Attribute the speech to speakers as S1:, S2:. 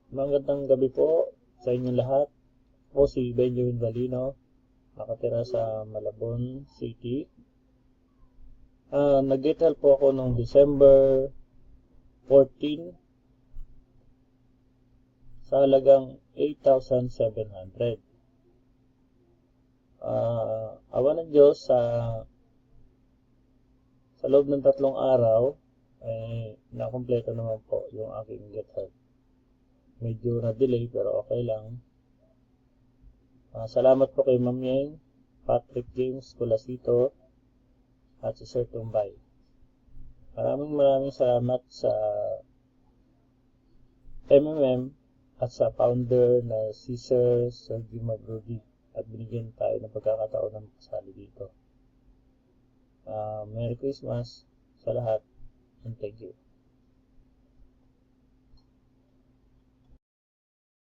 S1: Magandang gabi po sa inyong lahat. Ako si Benjamin Valino, nakatira sa Malabon City. Nag-get help po ako noong December 14 sa halagang 8,700. Awa ng Diyos, sa loob ng 3 araw ay nakumpleto naman po yung aking get help. Medyo na-delay pero okay lang. Salamat po kay Ma'am Yeng, Patrick James Colasito, at si Sir Tumbay. Maraming salamat sa MMM at sa founder na si Sir Sergio Mabrodi at binigyan tayo ng pagkakataon ng kasali dito. Merry Christmas sa lahat and thank you.